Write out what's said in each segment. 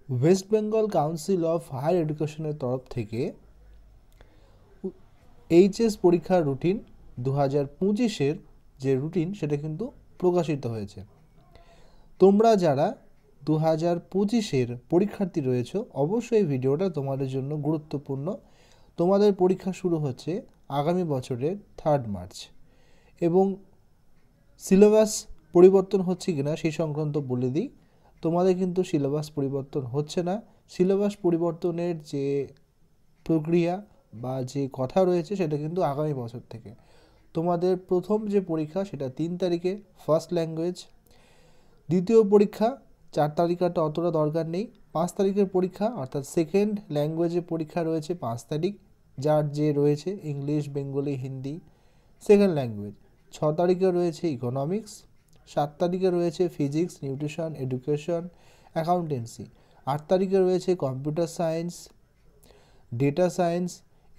West Bengal council of higher এডুকেশনের তরফ থেকে এইচএস পরীক্ষার রুটিন 2025-এর যে রুটিন সেটা কিন্তু প্রকাশিত হয়েছে। তোমরা যারা 2025-এর পরীক্ষার্থী রয়েছে অবশ্যই এই ভিডিওটা তোমাদের জন্য গুরুত্বপূর্ণ। তোমাদের পরীক্ষা শুরু হচ্ছে আগামী বছরের 3 মার্চ এবং সিলেবাস পরিবর্তন হচ্ছে কিনা সেই সংক্রান্ত বলে দিই। তোমাদের কিন্তু সিলেবাস পরিবর্তন হচ্ছে না। সিলেবাস পরিবর্তনের যে প্রক্রিয়া বা যে কথা রয়েছে সেটা কিন্তু আগামী বছর থেকে। তোমাদের প্রথম যে পরীক্ষা সেটা 3 তারিখে ফার্স্ট ল্যাঙ্গুয়েজ, দ্বিতীয় পরীক্ষা 4 তারিখটা অতটা দরকার নেই, 5 তারিখের পরীক্ষা অর্থাৎ সেকেন্ড ল্যাঙ্গুয়েজের পরীক্ষা রয়েছে 5 তারিখ, যার যে রয়েছে English, Bengali, Hindi second language. 6 তারিখে রয়েছে ইকোনমিক্স, 7 তারিখে রয়েছে ফিজিক্স, নিউট্রিশন, এডুকেশন, অ্যাকাউন্টেন্সি, 8 তারিখে রয়েছে computer science, data science,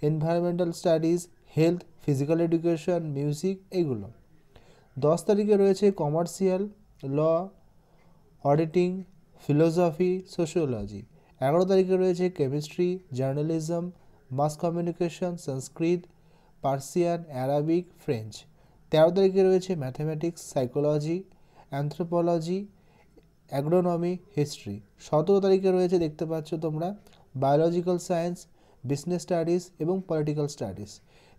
environmental studies, health, physical education, music এইগুলো। 10 তারিখে রয়েছে কমার্শিয়াল, ল, অডিটিং, ফিলোসফি, সোশিওলজি। 11 তারিখে রয়েছে কেমিস্ট্রি, জার্নালিজম, মাস কমিউনিকেশন, সংস্কৃত, পার্সিয়ান, অ্যারাবিক, ফ্রেঞ্চ। 13 তারিখে রয়েছে mathematics, psychology, anthropology, agronomy, history. 17 তারিখে রয়েছে দেখতে পাচ্ছ তোমরা বায়োলজিক্যাল সায়েন্স, বিজনেস স্টাডিজ এবং পলিটিক্যাল স্টাডিজ।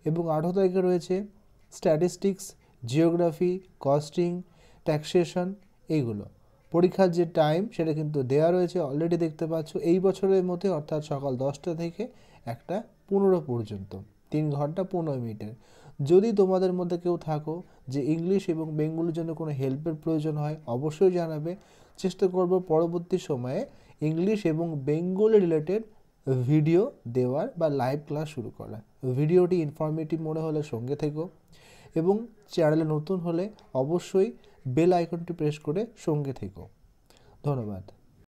এবং 18 তারিখে রয়েছে স্ট্যাটিস্টিক্স, জিওগ্রাফি, কস্টিং, ট্যাক্সেশন এইগুলো। পরীক্ষার যে টাইম সেটা কিন্তু দেওয়া রয়েছে অলরেডি দেখতে পাচ্ছ এই বছরের মধ্যে, অর্থাৎ সকাল 10টা থেকে 1টা 15 পর্যন্ত, 3 ঘন্টা 15 মিনিটের। যদি তোমাদের মধ্যে কেউ থাকো যে ইংলিশ এবং বেঙ্গলির জন্য কোনো হেল্পের প্রয়োজন হয় অবশ্যই জানাবে। চেষ্টা করব পরবর্তী সময়ে ইংলিশ এবং বেঙ্গলি রিলেটেড ভিডিও দেওয়ার বা লাইভ ক্লাস শুরু করার। ভিডিওটি ইনফরমেটিভ মনে হলে সঙ্গে থেকো এবং চ্যানেলে নতুন হলে অবশ্যই বেল আইকনটি প্রেস করে সঙ্গে থেকো। ধন্যবাদ।